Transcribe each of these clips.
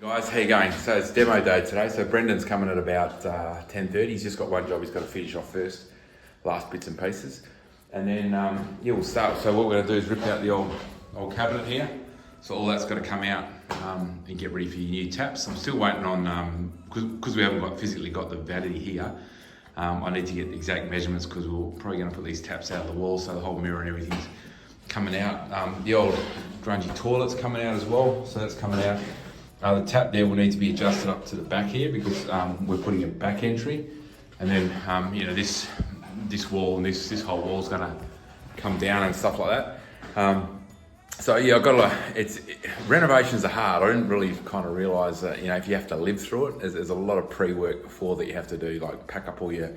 Guys, how you going? So it's demo day today. So Brendan's coming at about 10:30. He's just got one job he's got to finish off first, last bits and pieces, and then we'll start. So what we're going to do is rip out the old cabinet here. So all that's got to come out and get ready for your new taps. I'm still waiting on because we haven't physically got the vanity here. I need to get the exact measurements because we're probably going to put these taps out of the wall, so the whole mirror and everything's coming out. The old grungy toilet's coming out as well, so that's coming out. The tap there will need to be adjusted up to the back here because we're putting a back entry, and then this wall and this whole wall is going to come down and stuff like that. So yeah, renovations are hard. I didn't really kind of realise that if you have to live through it, there's a lot of pre-work before that you have to do, like pack up all your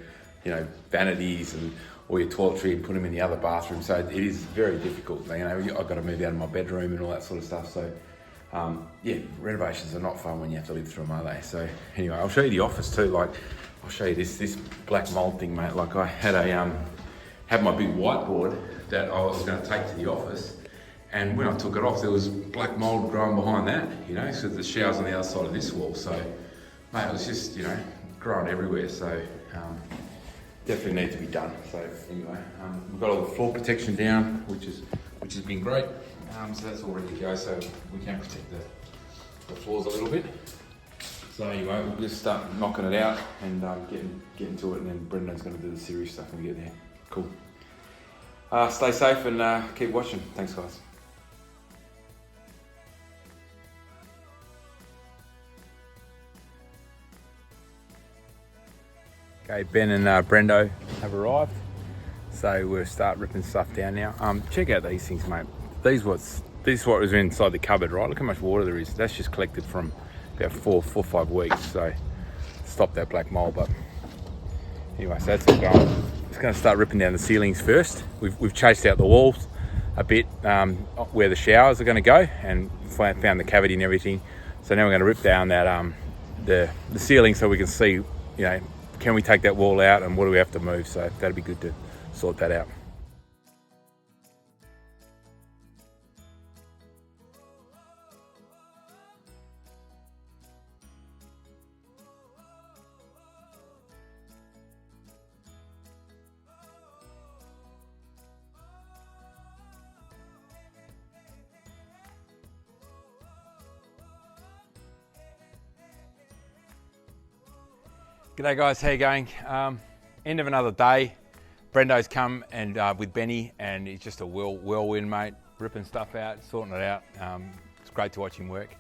vanities and all your toiletry and put them in the other bathroom. So it is very difficult. I've got to move out of my bedroom and all that sort of stuff. So. Renovations are not fun when you have to live through them, are they? So anyway, I'll show you the office too. Like, I'll show you this black mold thing, mate. Like, I had had my big whiteboard that I was going to take to the office, and when I took it off, there was black mold growing behind that. So the shower's on the other side of this wall. So, mate, it was just growing everywhere. So definitely needs to be done. So anyway, we've got all the floor protection down, which has been great. So that's all ready to go, so we can protect the floors a little bit. So anyway, we'll just start knocking it out and getting to it, and then Brendan's going to do the serious stuff when we get there. Cool. Stay safe and keep watching. Thanks, guys. Okay, Ben and Brendo have arrived, so we'll start ripping stuff down now. Check out these things, mate. This is what was inside the cupboard, right? Look how much water there is. That's just collected from about 4 or 5 weeks. So stop that black mold. But anyway, so that's all going. Just going to start ripping down the ceilings first. We've chased out the walls a bit where the showers are going to go and found the cavity and everything. So now we're going to rip down that the ceiling so we can see, can we take that wall out and what do we have to move? So that'd be good to sort that out. G'day guys, how you going? End of another day. Brendo's come and with Benny, and it's just a whirlwind, mate. Ripping stuff out, sorting it out. It's great to watch him work.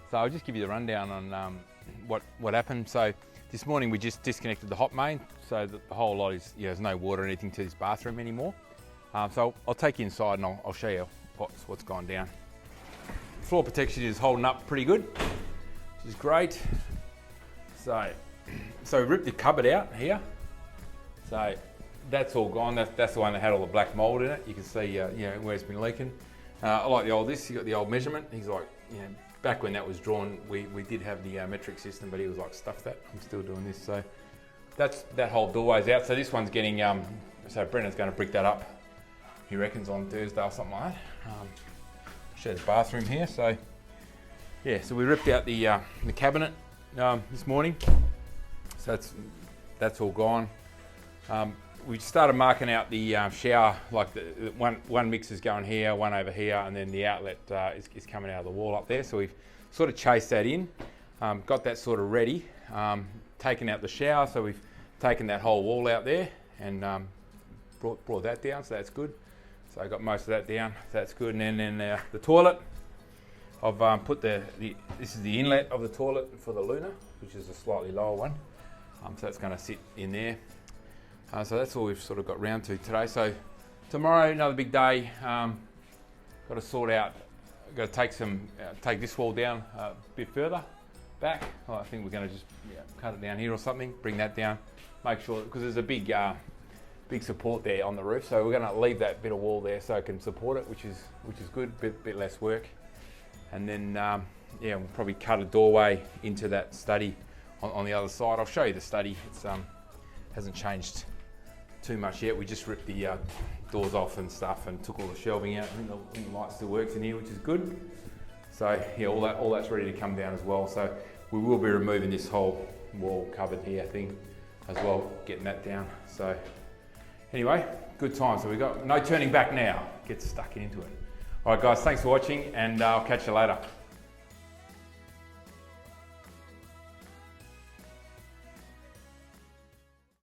So I'll just give you the rundown on what happened. So this morning we just disconnected the hot main, so that the whole lot is there's no water or anything to this bathroom anymore. So I'll take you inside and I'll show you what's gone down. Floor protection is holding up pretty good, which is great. So we ripped the cupboard out here. So that's all gone. That's the one that had all the black mold in it. You can see where it's been leaking. I like you got the old measurement. He's like, back when that was drawn, we did have the metric system, but he was like, stuff that, I'm still doing this. So that whole doorway's out. So this one's getting, so Brendan's going to brick that up, he reckons, on Thursday or something like that. Show the bathroom here. So yeah, so we ripped out the cabinet this morning. So that's all gone. We started marking out the shower, like the one mixer's going here, one over here, and then the outlet is coming out of the wall up there. So we've sort of chased that in, got that sort of ready, taken out the shower. So we've taken that whole wall out there and brought that down, so that's good. So I got most of that down, so that's good. And then the toilet, I've put this is the inlet of the toilet for the Luna, which is a slightly lower one. So that's going to sit in there. So that's all we've sort of got round to today. So tomorrow, another big day. Got to sort out, got to take this wall down a bit further back. I think we're going to just cut it down here or something, bring that down, make sure, because there's a big support there on the roof. So we're going to leave that bit of wall there so it can support it, which is good, bit less work. And then we'll probably cut a doorway into that study on the other side. I'll show you the study. It's hasn't changed too much yet. We just ripped the doors off and stuff and took all the shelving out. I think the light still works in here, which is good. So yeah, all that's ready to come down as well. So we will be removing this whole wall cupboard here thing as well, getting that down. So anyway, good time. So we got no turning back now. Get stuck into it. All right, guys, thanks for watching, and I'll catch you later.